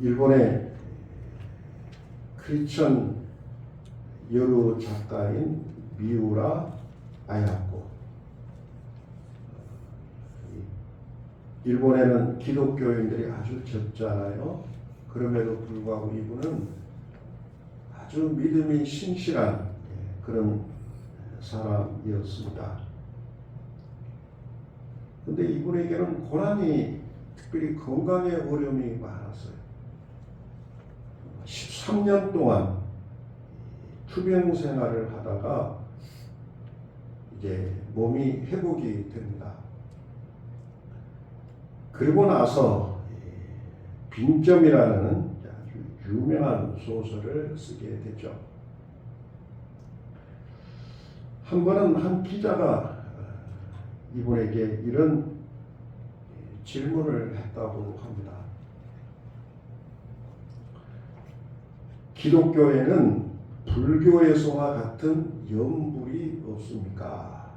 일본의 크리스천 여우 작가인 미우라 아야코. 일본에는 기독교인들이 아주 적잖아요. 그럼에도 불구하고 이분은 아주 믿음이 신실한 그런 사람이었습니다. 근데 이분에게는 고난이, 특별히 건강에 어려움이 많았어요. 13년 동안 투병 생활을 하다가 이제 몸이 회복이 됩니다. 그리고 나서 빈점이라는 아주 유명한 소설을 쓰게 되죠. 한 번은 한 기자가 이분에게 이런 질문을 했다고 합니다. 기독교에는 불교에서와 같은 염불이 없습니까?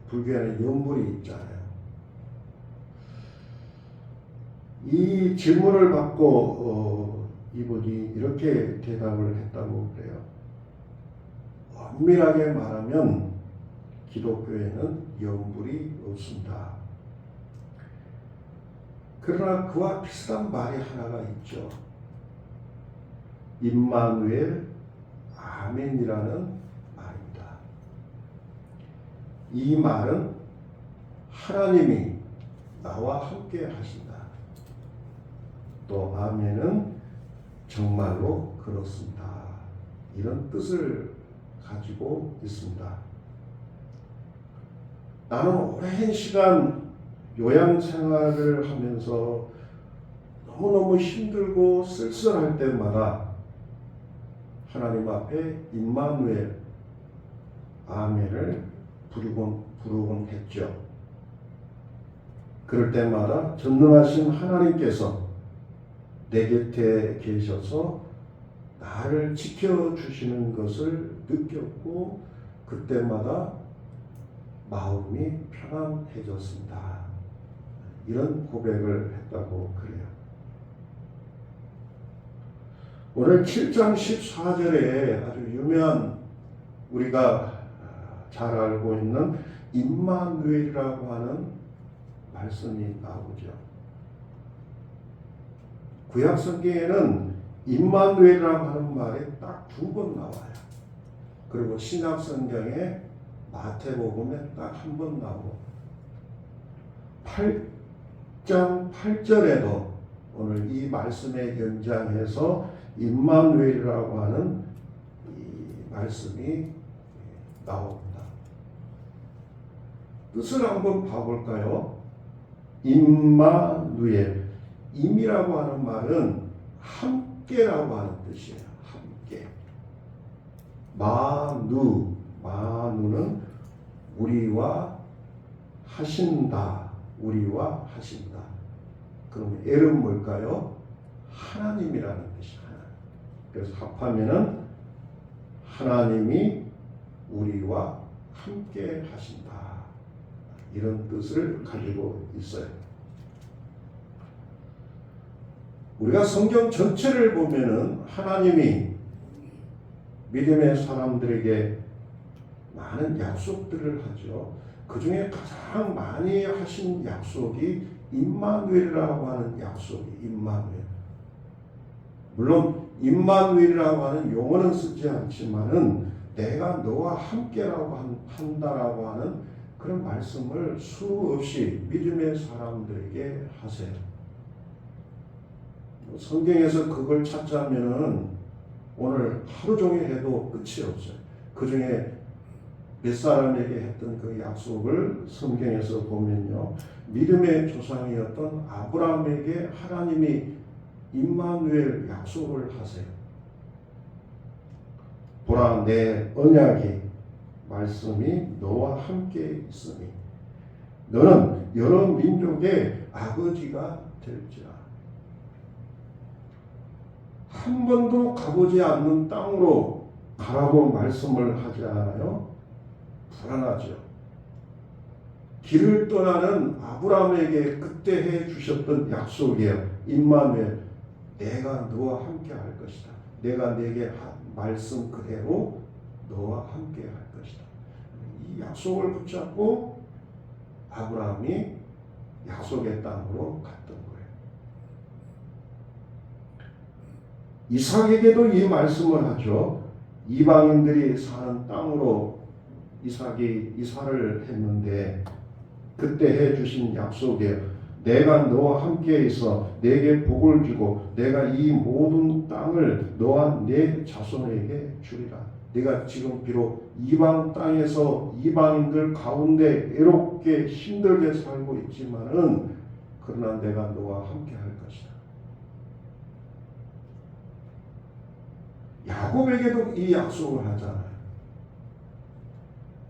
불교에는 염불이 있잖아요. 이 질문을 받고 이분이 이렇게 대답을 했다고 그래요. 엄밀하게 말하면 기독교에는 염불이 없습니다. 그러나 그와 비슷한 말이 하나가 있죠. 임마누엘 아멘이라는 말입니다. 이 말은 하나님이 나와 함께 하신다. 또 아멘은 정말로 그렇습니다. 이런 뜻을 가지고 있습니다. 나는 오랜 시간 요양 생활을 하면서 너무너무 힘들고 쓸쓸할 때마다 하나님 앞에 임마누엘 아멘을 부르곤 했죠. 그럴 때마다 전능하신 하나님께서 내 곁에 계셔서 나를 지켜주시는 것을 느꼈고 그때마다 마음이 편안해졌습니다. 이런 고백을 했다고 그래요. 오늘 7장 14절에 아주 유명한 우리가 잘 알고 있는 임마누엘이라고 하는 말씀이 나오죠. 구약 성경에는 임마누엘이라고 하는 말이 딱 2번 나와요. 그리고 신약 성경에 마태복음에 딱 1번 나오고 8장 8절에도 오늘 이 말씀의 연장해서 임마누엘이라고 하는 이 말씀이 나옵니다. 뜻을 한번 봐볼까요? 임마누엘, 임이라고 하는 말은 함께라고 하는 뜻이에요. 함께. 마누는 우리와 하신다. 우리와 하신다. 그럼 엘은 뭘까요? 하나님이라는 뜻이에요. 그래서 합하면은 하나님이 우리와 함께 하신다. 이런 뜻을 가지고 있어요. 우리가 성경 전체를 보면은 하나님이 믿음의 사람들에게 많은 약속들을 하죠. 그 중에 가장 많이 하신 약속이 임마누엘이라고 하는 약속이 임마누엘. 물론 임마누엘이라고 하는 용어는 쓰지 않지만은 내가 너와 함께라고 한다라고 하는 그런 말씀을 수없이 믿음의 사람들에게 하세요. 성경에서 그걸 찾자면은 오늘 하루 종일 해도 끝이 없어요. 그 중에 몇 사람에게 했던 그 약속을 성경에서 보면요. 믿음의 조상이었던 아브라함에게 하나님이 임마누엘 약속을 하세요. 보라 내 언약의 말씀이 너와 함께 있으니 너는 여러 민족의 아버지가 될지라. 한 번도 가보지 않는 땅으로 가라고 말씀을 하지 않아요? 불안하죠. 길을 떠나는 아브라함에게 그때 해 주셨던 약속이에요. 임마누엘, 내가 너와 함께 할 것이다. 내가 내게 한 말씀 그대로 너와 함께 할 것이다. 이 약속을 붙잡고 아브라함이 약속의 땅으로 갔던 거예요. 이삭에게도 이 말씀을 하죠. 이방인들이 사는 땅으로 이삭이 이사를 했는데 그때 해주신 약속이에요. 내가 너와 함께 있어 내게 복을 주고 내가 이 모든 땅을 너와 내 자손에게 주리라. 네가 지금 비록 이방 땅에서 이방인들 가운데 외롭게 힘들게 살고 있지만은 그러나 내가 너와 함께 할 것이다. 야곱에게도 이 약속을 하잖아요.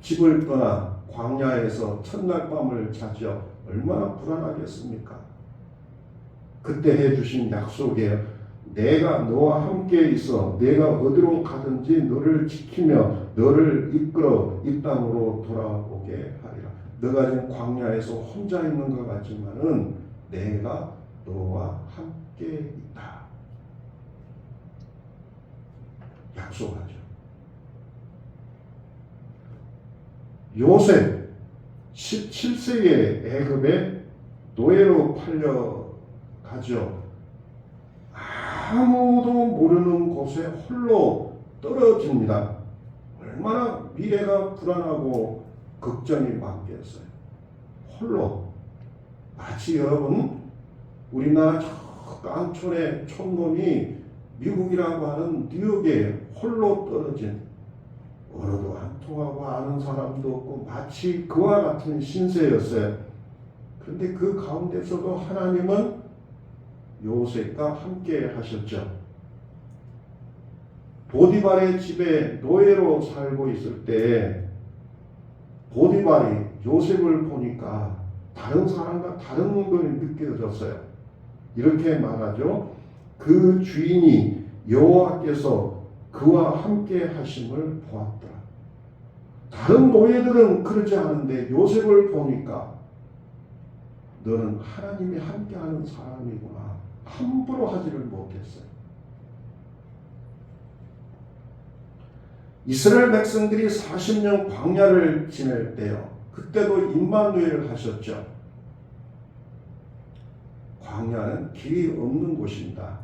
집을 떠나 광야에서 첫날 밤을 자죠. 얼마나 불안하겠습니까? 그때 해주신 약속이에요. 내가 너와 함께 있어 내가 어디로 가든지 너를 지키며 너를 이끌어 이 땅으로 돌아오게 하리라. 너가 지금 광야에서 혼자 있는 것 같지만은 내가 너와 함께 있다. 약속하죠. 요셉 17세기에 애굽에 노예로 팔려가죠. 아무도 모르는 곳에 홀로 떨어집니다. 얼마나 미래가 불안하고 걱정이 많겠어요. 홀로. 마치 여러분 우리나라 저 깡촌의 촌놈이 미국이라고 하는 뉴욕에 홀로 떨어진 언어도 안 통하고 아는 사람도 없고 마치 그와 같은 신세였어요. 그런데 그 가운데서도 하나님은 요셉과 함께 하셨죠. 보디발의 집에 노예로 살고 있을 때 보디발이 요셉을 보니까 다른 사람과 다른 것이 느껴졌어요. 이렇게 말하죠. 그 주인이 여호와께서 그와 함께 하심을 보았더라. 다른 노예들은 그러지 않은데 요셉을 보니까 너는 하나님이 함께하는 사람이구나. 함부로 하지를 못했어요. 이스라엘 백성들이 40년 광야를 지낼 때요. 그때도 임마누엘 하셨죠. 광야는 길이 없는 곳입니다.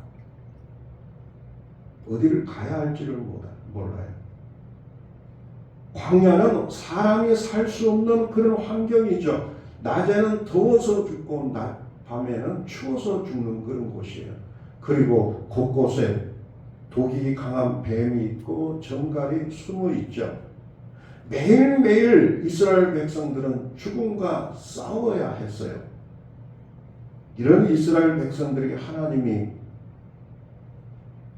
어디를 가야 할지를 몰라요. 광야는 사람이 살 수 없는 그런 환경이죠. 낮에는 더워서 죽고 밤에는 추워서 죽는 그런 곳이에요. 그리고 곳곳에 독이 강한 뱀이 있고 정갈이 숨어 있죠. 매일매일 이스라엘 백성들은 죽음과 싸워야 했어요. 이런 이스라엘 백성들에게 하나님이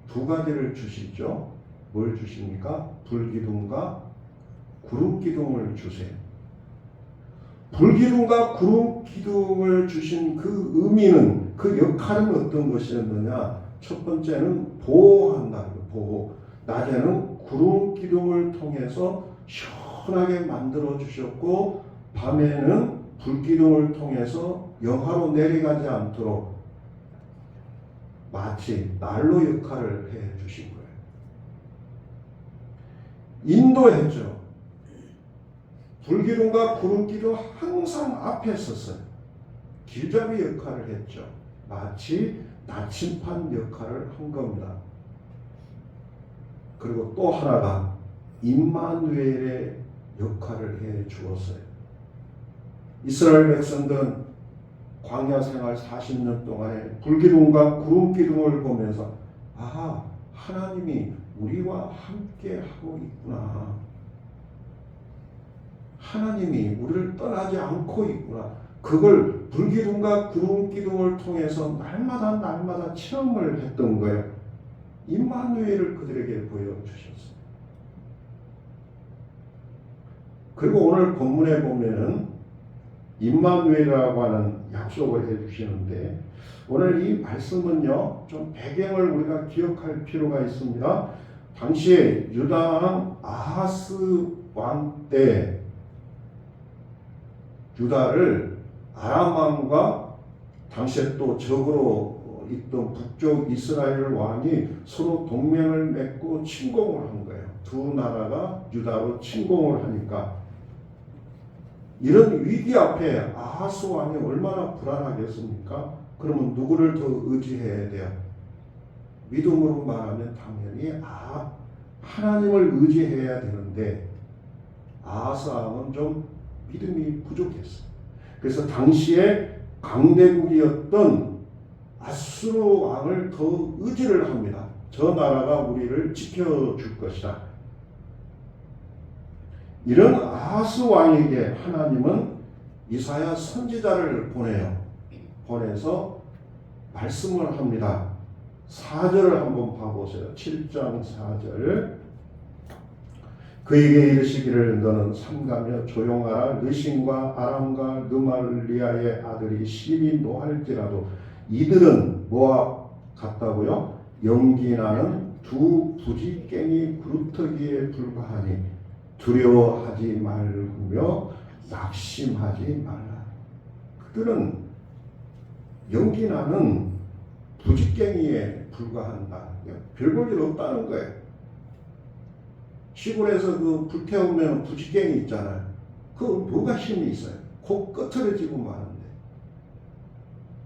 두 가지를 주시죠. 뭘 주십니까? 불기둥과 구름기둥을 주세요. 불기둥과 구름기둥을 주신 그 의미는, 그 역할은 어떤 것이었느냐? 첫 번째는 보호한다는 거예요. 보호. 낮에는 구름기둥을 통해서 시원하게 만들어 주셨고 밤에는 불기둥을 통해서 영하로 내려가지 않도록 마치 난로 역할을 해 주신 거예요. 인도했죠. 불기둥과 구름기둥 항상 앞에 섰어요. 길잡이 역할을 했죠. 마치 나침반 역할을 한 겁니다. 그리고 또 하나가 임마누엘의 역할을 해 주었어요. 이스라엘 백성들은 광야 생활 40년 동안에 불기둥과 구름기둥을 보면서 아하, 하나님이 우리와 함께 하고 있구나. 하나님이 우리를 떠나지 않고 있구나. 그걸 불기둥과 구름기둥을 통해서 날마다 체험을 했던 거예요. 임마누엘을 그들에게 보여주셨어요. 그리고 오늘 본문에 보면은 임마누엘이라고 하는 약속을 해주시는데 오늘 이 말씀은요, 좀 배경을 우리가 기억할 필요가 있습니다. 당시에 유다 왕 아하스 왕 때 유다를 아람 왕과 당시에 또 적으로 있던 북쪽 이스라엘 왕이 서로 동맹을 맺고 침공을 한 거예요. 두 나라가 유다로 침공을 하니까 이런 위기 앞에 아하스 왕이 얼마나 불안하겠습니까? 그러면 누구를 더 의지해야 돼요? 믿음으로 말하면 당연히 하나님을 의지해야 되는데 아하스 왕은 좀 믿음이 부족했어요. 그래서 당시에 강대국이었던 아수르 왕을 더 의지를 합니다. 저 나라가 우리를 지켜줄 것이다. 이런 아하스 왕에게 하나님은 이사야 선지자를 보내서 말씀을 합니다. 4절을 한번 봐보세요. 7장 4절. 그에게 이르시기를 너는 삼가며 조용하라. 르신과 아람과 르말리아의 아들이 심히 노할지라도 이들은 뭐와 같다고요? 연기나는 두 부지깽이 그루터기에 불과하니 두려워하지 말며 낙심하지 말라. 그들은 연기나는 부지깽이에 불과한다. 별볼 일 없다는 거예요. 시골에서 그 불태우면 부지깽이 있잖아요. 그 뭐가 힘이 있어요? 곧 끄트러지고 마는데.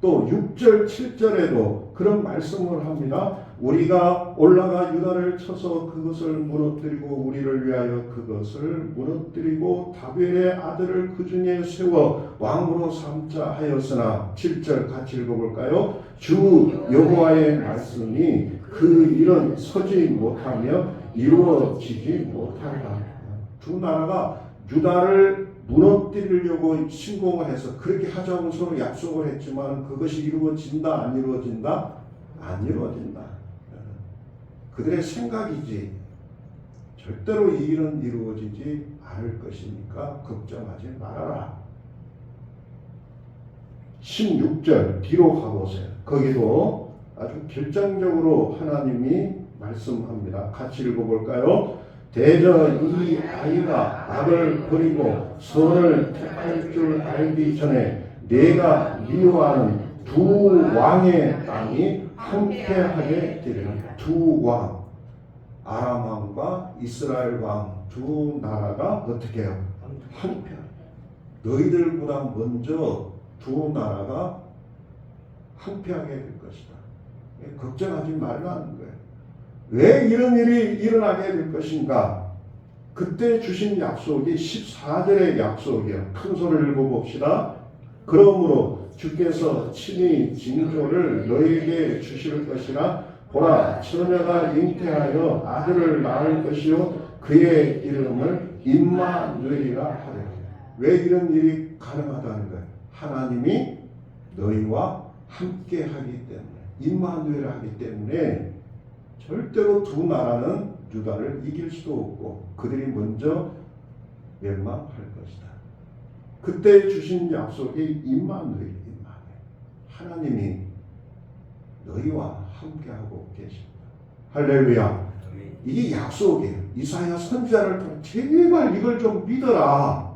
또 6절 7절에도 그런 말씀을 합니다. 우리가 올라가 유다를 쳐서 그것을 무너뜨리고 우리를 위하여 그것을 무너뜨리고 다벨의 아들을 그 중에 세워 왕으로 삼자 하였으나 7절 같이 읽어볼까요? 주 여호와의 말씀이 그 일은 서지 못하며 이루어지지 못한다. 두 나라가 유다를 무너뜨리려고 침공을 해서 그렇게 하자고 서로 약속을 했지만 그것이 이루어진다 안 이루어진다? 안 이루어진다. 그들의 생각이지 절대로 이 일은 이루어지지 않을 것이니까 걱정하지 말아라. 16절 뒤로 가보세요. 거기도 아주 결정적으로 하나님이 말씀합니다. 같이 읽어볼까요? 대저 이 아이가 악을 버리고 선을 택할 줄 알기 전에 내가 미워하는 두 왕의 땅이 함께하게 되리라. 두 왕, 아람 왕과 이스라엘 왕 두 나라가 어떻게 해요? 함께. 너희들보다 먼저 두 나라가 함께하게 될 것이다. 걱정하지 말라는 거예요. 왜 이런 일이 일어나게 될 것인가? 그때 주신 약속이 14절의 약속이에요. 큰 소리를 읽어봅시다. 그러므로 주께서 친히 징조를 너희에게 주실 것이라. 보라, 처녀가 잉태하여 아들을 낳을 것이요 그의 이름을 임마누엘이라 하리라. 왜 이런 일이 가능하다는 거예요? 하나님이 너희와 함께 하기 때문에, 임마누엘 하기 때문에 절대로 두 나라는 유다를 이길 수도 없고 그들이 먼저 멸망할 것이다. 그때 주신 약속이 임마누엘. 하나님이 너희와 함께하고 계십니다. 할렐루야. 이게 약속이에요. 이사야 선지자를 통해 제발 이걸 좀 믿어라.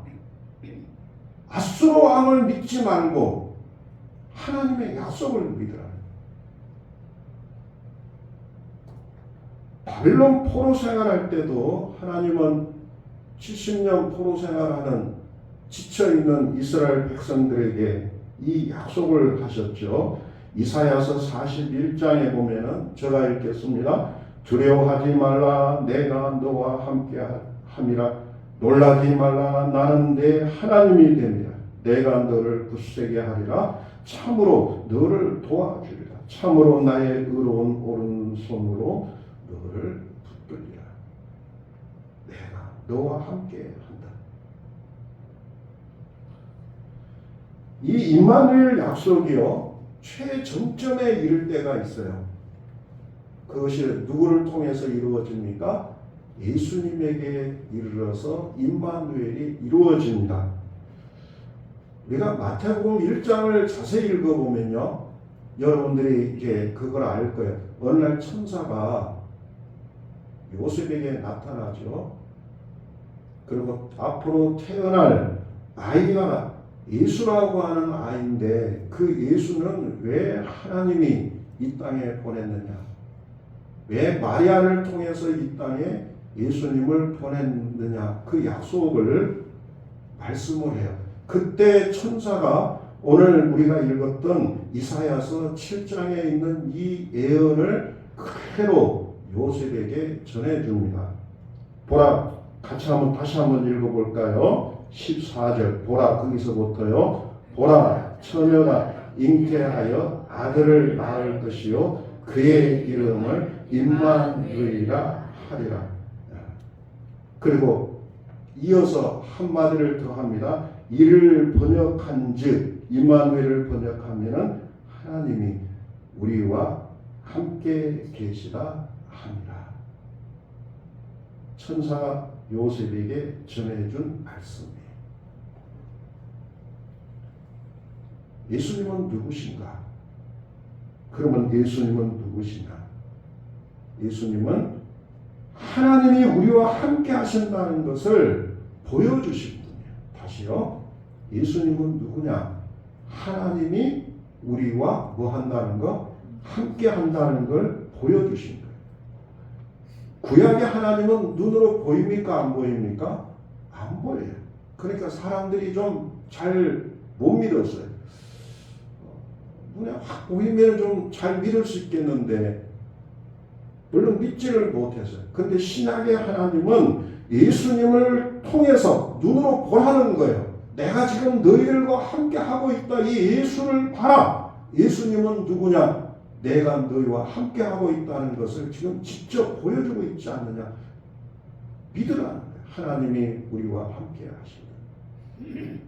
아수르 왕을 믿지 말고 하나님의 약속을 믿으라. 바빌론 포로 생활할 때도 하나님은 70년 포로 생활하는 지쳐있는 이스라엘 백성들에게 이 약속을 하셨죠. 이사야서 41장에 보면은 제가 읽겠습니다. 두려워하지 말라. 내가 너와 함께 함이라. 놀라지 말라. 나는 내 하나님이 됨이라. 내가 너를 굳세게 하리라. 참으로 너를 도와주리라. 참으로 나의 의로운 오른손으로 너를 붙들리라. 내가 너와 함께 한다. 이 임마누엘 약속이요 최정점에 이를 때가 있어요. 그것이 누구를 통해서 이루어집니까? 예수님에게 이르러서 임마누엘이 이루어집니다. 우리가 마태복음 1장을 자세히 읽어보면요, 여러분들이 이렇게 그걸 알 거예요. 어느 날 천사가 요셉에게 나타나죠. 그리고 앞으로 태어날 아이가 예수라고 하는 아이인데 그 예수는 왜 하나님이 이 땅에 보냈느냐? 왜 마리아를 통해서 이 땅에 예수님을 보냈느냐? 그 약속을 말씀을 해요. 그때 천사가 오늘 우리가 읽었던 이사야서 7장에 있는 이 예언을 그대로 요셉에게 전해줍니다. 보라, 같이 다시 한번 읽어볼까요? 14절, 보라, 거기서부터요. 보라, 처녀가 잉태하여 아들을 낳을 것이요 그의 이름을 임마누엘이라 하리라. 그리고 이어서 한마디를 더 합니다. 이를 번역한즉, 임마누엘을 번역하면은 하나님이 우리와 함께 계시다 합니다. 천사가 요셉에게 전해준 말씀이에요. 예수님은 누구신가? 그러면 예수님은 누구시냐? 예수님은 하나님이 우리와 함께 하신다는 것을 보여주신 분이에요. 다시요. 예수님은 누구냐? 하나님이 우리와 뭐 한다는 거? 함께 한다는 걸 보여주신 거예요. 구약의 하나님은 눈으로 보입니까? 안 보입니까? 안 보여요. 그러니까 사람들이 좀 잘 못 믿었어요. 눈에 확 보이면 좀 잘 믿을 수 있겠는데 물론 믿지를 못했어요. 그런데 신약의 하나님은 예수님을 통해서 눈으로 보라는 거예요. 내가 지금 너희들과 함께 하고 있다. 이 예수를 봐라. 예수님은 누구냐? 내가 너희와 함께 하고 있다는 것을 지금 직접 보여주고 있지 않느냐? 믿으라는 거예요. 하나님이 우리와 함께 하시는.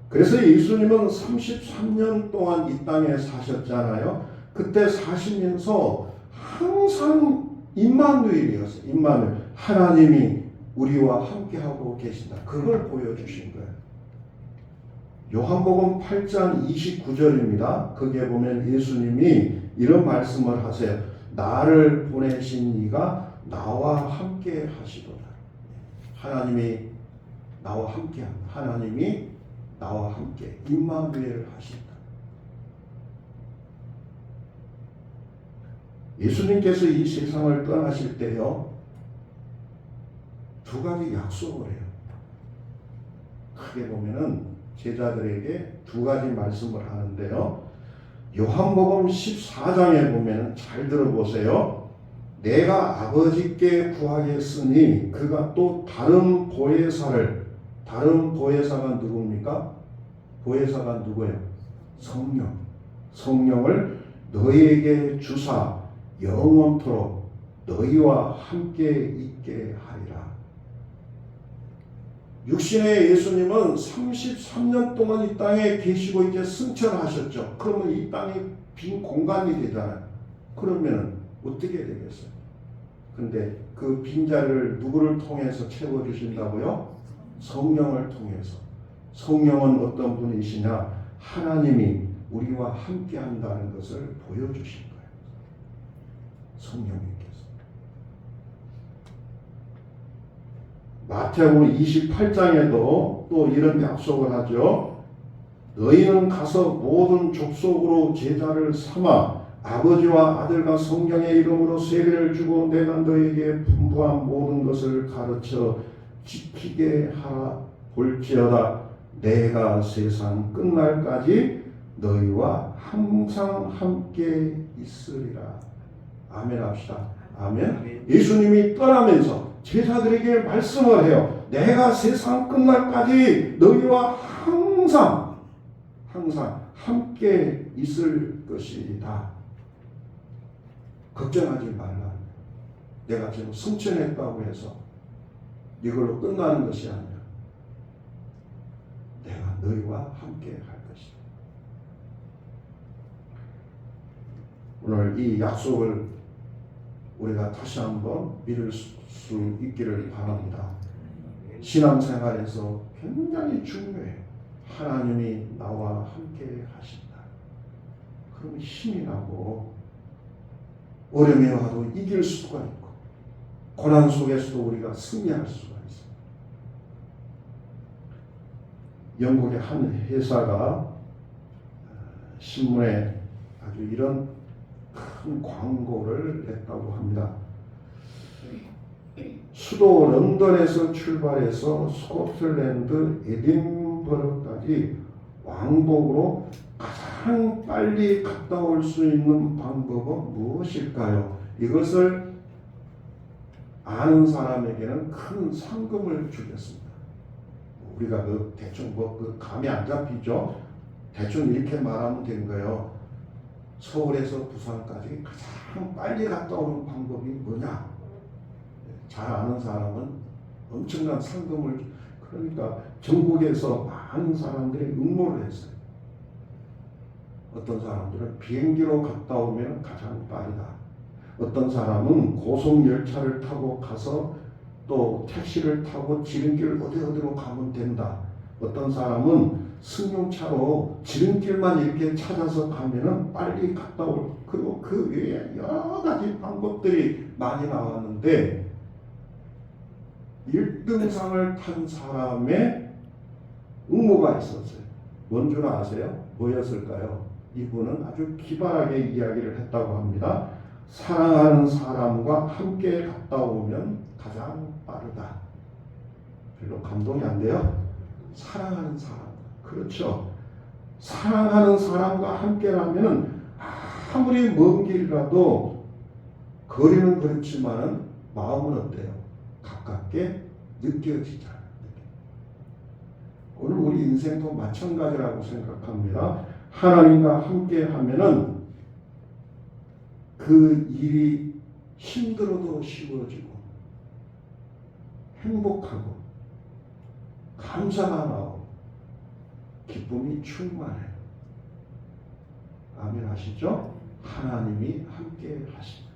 그래서 예수님은 33년 동안 이 땅에 사셨잖아요. 그때 사시면서 항상 임마누엘이었어요. 임마누엘. 하나님이 우리와 함께하고 계신다. 그걸 보여주신 거예요. 요한복음 8장 29절입니다. 거기에 보면 예수님이 이런 말씀을 하세요. 나를 보내신 이가 나와 함께 하시도다. 하나님이 나와 함께 합니다. 하나님이 나와 함께 임마누엘 하신다. 예수님께서 이 세상을 떠나실 때요, 두 가지 약속을 해요. 크게 보면은 제자들에게 두 가지 말씀을 하는데요. 요한복음 14장에 보면은 잘 들어보세요. 내가 아버지께 구하겠으니 그가 또 다른 보혜사가 누굽니까? 보혜사가 누구예요? 성령을 너희에게 주사 영원토록 너희와 함께 있게 하리라. 육신의 예수님은 33년 동안 이 땅에 계시고 이제 승천하셨죠. 그러면 이 땅이 빈 공간이 되잖아요. 그러면 어떻게 되겠어요? 근데 그 빈자리를 누구를 통해서 채워주신다고요? 성령을 통해서. 성령은 어떤 분이시냐? 하나님이 우리와 함께 한다는 것을 보여주신 거예요. 성령님께서. 마태복음 28장에도 또 이런 약속을 하죠. 너희는 가서 모든 족속으로 제자를 삼아 아버지와 아들과 성령의 이름으로 세례를 주고 내가 너희에게 분부한 모든 것을 가르쳐 지키게 하라. 볼지어다 내가 세상 끝날까지 너희와 항상 함께 있으리라. 아멘 합시다. 아멘. 예수님이 떠나면서 제자들에게 말씀을 해요. 내가 세상 끝날까지 너희와 항상 함께 있을 것이다. 걱정하지 말라. 내가 지금 승천했다고 해서 이걸로 끝나는 것이 아니라 내가 너희와 함께 할 것이다. 오늘 이 약속을 우리가 다시 한번 믿을 수 있기를 바랍니다. 신앙생활에서 굉장히 중요해요. 하나님이 나와 함께 하신다. 그럼 힘이 나고 어려움이 와도 이길 수가 있고 고난 속에서도 우리가 승리할 수가 있습니다. 영국의 한 회사가 신문에 아주 이런 큰 광고를 냈다고 합니다. 수도 런던에서 출발해서 스코틀랜드 에딘버러까지 왕복으로 가장 빨리 갔다 올 수 있는 방법은 무엇일까요? 이것을 아는 사람에게는 큰 상금을 주겠습니다. 우리가 대충 감이 안 잡히죠? 대충 이렇게 말하면 된 거예요. 서울에서 부산까지 가장 빨리 갔다 오는 방법이 뭐냐? 잘 아는 사람은 엄청난 상금을, 그러니까 전국에서 많은 사람들이 응모를 했어요. 어떤 사람들은 비행기로 갔다 오면 가장 빠르다. 어떤 사람은 고속열차를 타고 가서 또 택시를 타고 지름길 어디로 가면 된다. 어떤 사람은 승용차로 지름길만 이렇게 찾아서 가면은 빨리 갔다 올, 그리고 그 외에 여러 가지 방법들이 많이 나왔는데 1등상을 탄 사람의 응모가 있었어요. 뭔 줄 아세요? 뭐였을까요? 이분은 아주 기발하게 이야기를 했다고 합니다. 사랑하는 사람과 함께 갔다 오면 가장 빠르다. 별로 감동이 안 돼요? 사랑하는 사람. 그렇죠. 사랑하는 사람과 함께라면 아무리 먼 길이라도 거리는 그렇지만은 마음은 어때요? 가깝게 느껴지잖아요. 오늘 우리 인생도 마찬가지라고 생각합니다. 하나님과 함께 하면은 그 일이 힘들어도 쉬워지고 행복하고 감사가 나오고 기쁨이 충만해요. 아멘 하시죠? 하나님이 함께 하십니다.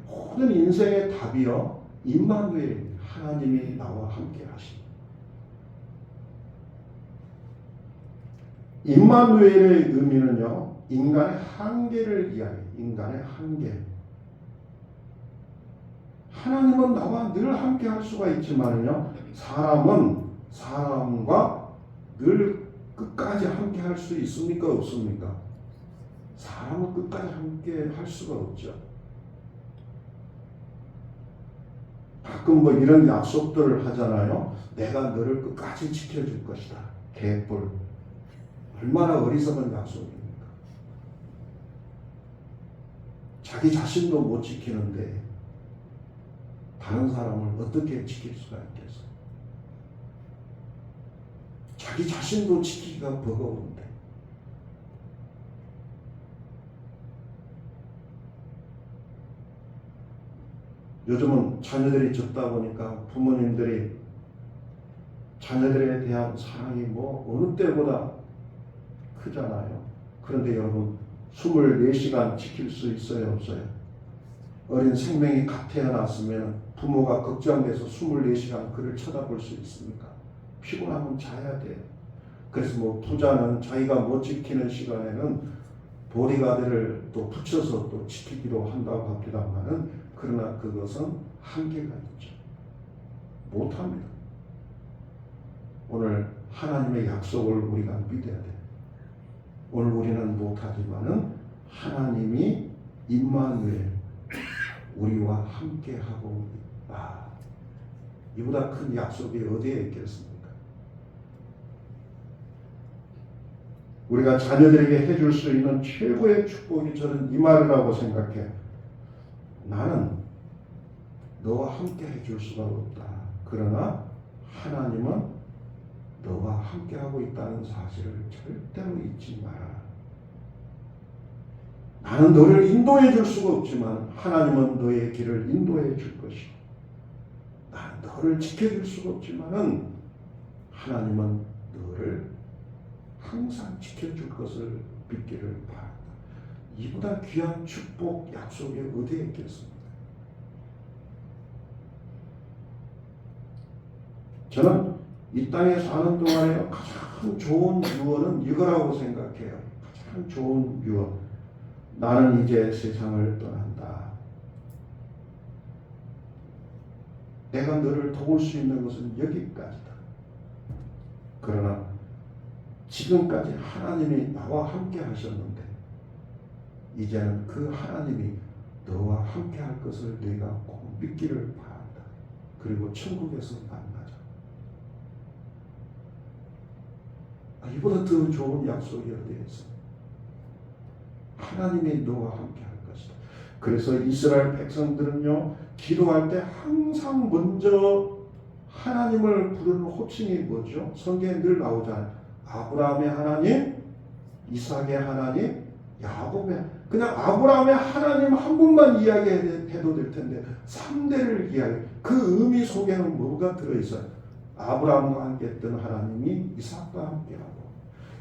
모든 인생의 답이요, 임마누엘, 하나님이 나와 함께 하십니다. 임마누엘의 의미는요, 인간의 한계를 이야기해요. 인간의 한계. 하나님은 나와 늘 함께 할 수가 있지만요, 사람은 사람과 늘 끝까지 함께 할 수 있습니까? 없습니까? 사람은 끝까지 함께 할 수가 없죠. 가끔 이런 약속들을 하잖아요. 내가 너를 끝까지 지켜줄 것이다. 개뿔. 얼마나 어리석은 약속입니까? 자기 자신도 못 지키는데 다른 사람을 어떻게 지킬 수가 있겠어요? 자기 자신도 지키기가 버거운데. 요즘은 자녀들이 적다 보니까 부모님들이 자녀들에 대한 사랑이 어느 때보다 크잖아요. 그런데 여러분, 24시간 지킬 수 있어요, 없어요? 어린 생명이 갓 태어났으면 부모가 걱정돼서 24시간 그를 쳐다볼 수 있습니까? 피곤하면 자야 돼요. 그래서 부자는 자기가 못 지키는 시간에는 보디가드를 또 붙여서 또 지키기로 한다고 합니다만은, 그러나 그것은 한계가 있죠. 못합니다. 오늘 하나님의 약속을 우리가 믿어야 돼요. 오늘 우리는 못하지만은 하나님이 임마누엘, 우리와 함께하고 있다. 이보다 큰 약속이 어디에 있겠습니까? 우리가 자녀들에게 해줄 수 있는 최고의 축복이 저는 이 말이라고 생각해요. 나는 너와 함께 해줄 수가 없다. 그러나 하나님은 너와 함께하고 있다는 사실을 절대로 잊지 마라. 나는 너를 인도해 줄 수가 없지만 하나님은 너의 길을 인도해 줄 것이고, 나는 너를 지켜줄 수가 없지만은 하나님은 너를 항상 지켜줄 것을 믿기를 바란다. 이보다 귀한 축복, 약속이 어디에 있겠습니까? 저는 이 땅에 사는 동안에 가장 좋은 유언은 이거라고 생각해요. 가장 좋은 유언. 나는 이제 세상을 떠난다. 내가 너를 도울 수 있는 것은 여기까지다. 그러나 지금까지 하나님이 나와 함께 하셨는데 이제는 그 하나님이 너와 함께 할 것을 네가 꼭 믿기를 바란다. 그리고 천국에서 만나자. 이보다 더 좋은 약속이 어디에 있어? 하나님이 너와 함께 할 것이다. 그래서 이스라엘 백성들은요, 기도할 때 항상 먼저 하나님을 부르는 호칭이 뭐죠? 성경에 늘 나오잖아요. 아브라함의 하나님, 이삭의 하나님, 야곱의, 그냥 아브라함의 하나님 한 분만 이야기해도 될 텐데 3대를 이야기. 그 의미 속에는 뭐가 들어있어요? 아브라함과 함께 했던 하나님이 이삭과 함께하고,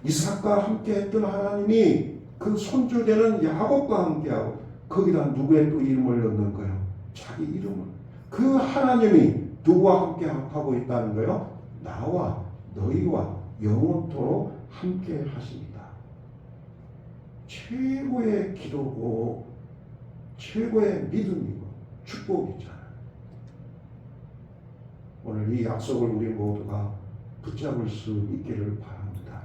이삭과 함께 했던 하나님이 그 손주되는 야곱과 함께하고, 거기다 누구의 또 이름을 넣는 거예요? 자기 이름을. 그 하나님이 누구와 함께 하고 있다는 거예요? 나와 너희와 영원토록 함께 하십니다. 최고의 기도고 최고의 믿음이고 축복이잖아요. 오늘 이 약속을 우리 모두가 붙잡을 수 있기를 바랍니다.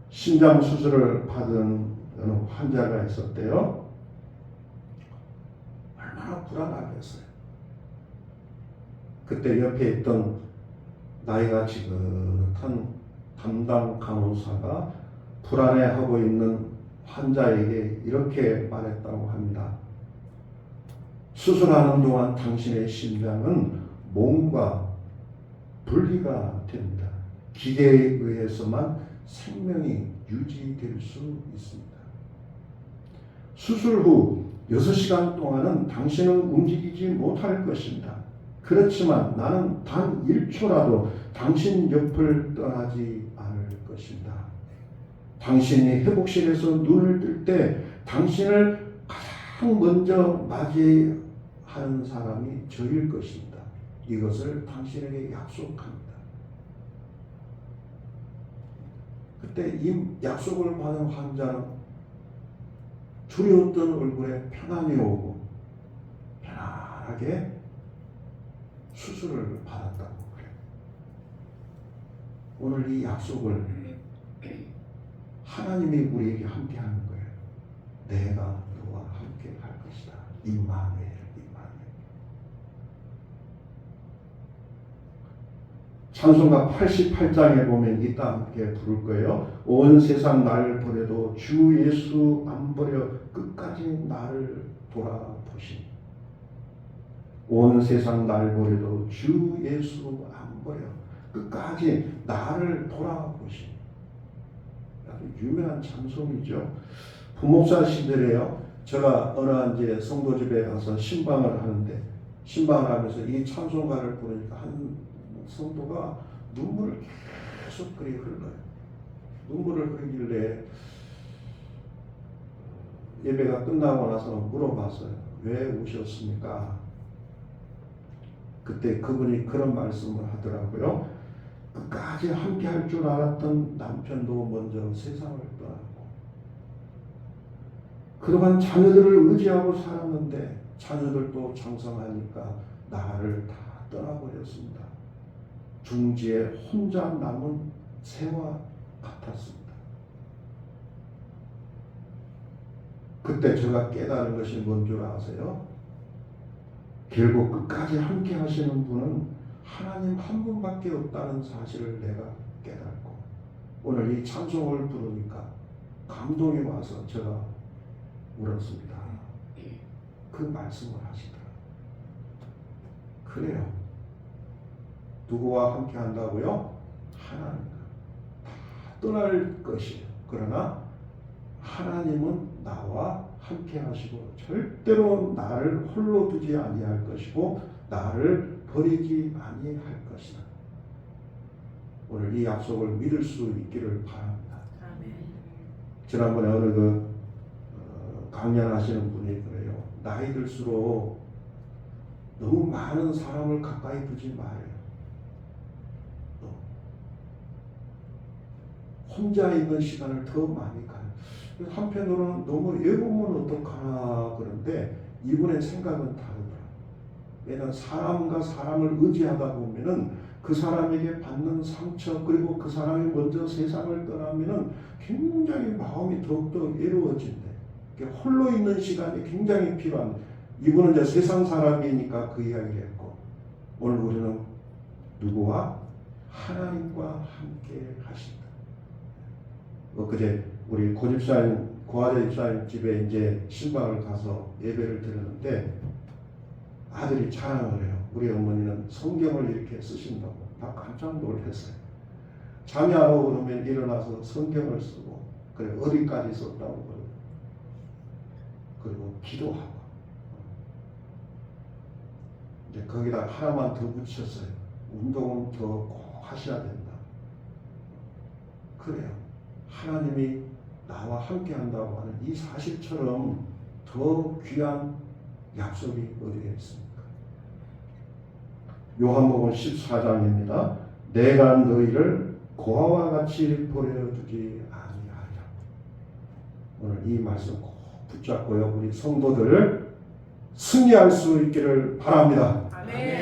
심장 수술을 받은 어느 환자가 있었대요. 얼마나 불안하겠어요. 그때 옆에 있던 나이가 지긋한 담당 간호사가 불안해하고 있는 환자에게 이렇게 말했다고 합니다. 수술하는 동안 당신의 심장은 몸과 분리가 됩니다. 기계에 의해서만 생명이 유지될 수 있습니다. 수술 후 6시간 동안은 당신은 움직이지 못할 것입니다. 그렇지만 나는 단 1초라도 당신 옆을 떠나지 않을 것입니다. 당신이 회복실에서 눈을 뜰 때 당신을 가장 먼저 맞이하는 사람이 저일 것입니다. 이것을 당신에게 약속합니다. 그때 이 약속을 받은 환자는 두려웠던 얼굴에 평안이 오고 편안하게 수술을 받았다고 그래요. 오늘 이 약속을 하나님이 우리에게 함께하는 거예요. 내가 너와 함께 할 것이다. 임마누엘, 임마누엘. 찬송가 88장에 보면 이따 함께 부를 거예요. 온 세상 나를 버려도 주 예수 안 버려 끝까지 나를 돌아보시니. 온 세상 날 버려도 주 예수 안 버려 끝까지 나를 돌아보시니. 유명한 찬송이죠. 부목사 시절에요. 제가 어느 이제 성도집에 가서 신방을 하는데 신방을 하면서 이 찬송가를 부르니까 한 성도가 눈물을 계속 그리 흘러요. 눈물을 흘리길래 예배가 끝나고 나서 물어봤어요. 왜 우셨습니까? 그때 그분이 그런 말씀을 하더라고요. 끝까지 함께 할 줄 알았던 남편도 먼저 세상을 떠났고, 그동안 자녀들을 의지하고 살았는데 자녀들도 장성하니까 나를 다 떠나버렸습니다. 중지에 혼자 남은 새와 같았습니다. 그때 제가 깨달은 것이 뭔 줄 아세요? 결국 끝까지 함께 하시는 분은 하나님 한 분밖에 없다는 사실을 내가 깨달고, 오늘 이 찬송을 부르니까 감동이 와서 제가 울었습니다. 그 말씀을 하시더라. 그래요. 누구와 함께 한다고요? 하나님과. 다 떠날 것이에요. 그러나 하나님은 나와 함께 하시고 절대로 나를 홀로 두지 아니할 것이고 나를 버리지 아니할 것이다. 오늘 이 약속을 믿을 수 있기를 바랍니다. 아멘. 지난번에 어느 강연하시는 분이 그래요. 나이 들수록 너무 많은 사람을 가까이 두지 말아요. 혼자 있는 시간을 더 많이 가요. 한편으로는 너무 외로우면 어떡하나 그런데 이분의 생각은 다르더라. 왜냐하면 사람과 사람을 의지하다 보면은 그 사람에게 받는 상처, 그리고 그 사람이 먼저 세상을 떠나면은 굉장히 마음이 더욱더 외로워진대. 홀로 있는 시간이 굉장히 필요한. 이분은 이제 세상 사람이니까 그 이야기를 했고, 오늘 우리는 누구와? 하나님과 함께 하신다. 그제 우리 고집사님, 고아자 집사님 집에 이제 신방을 가서 예배를 드렸는데 아들이 자랑을 해요. 우리 어머니는 성경을 이렇게 쓰신다고. 나 깜짝 놀랐어요. 잠이 안 오고 그러면 일어나서 성경을 쓰고, 그래 어디까지 썼다고 그러고, 그리고 기도하고. 이제 거기다 하나만 더 붙였어요. 운동은 더 꼭 하셔야 된다. 그래요. 하나님이 나와 함께 한다고 하는 이 사실처럼 더 귀한 약속이 어디에 있습니까? 요한복음 14장입니다. 내가 너희를 고아와 같이 버려두지 아니하리라. 오늘 이 말씀 꼭 붙잡고요. 우리 성도들 승리할 수 있기를 바랍니다. 아멘.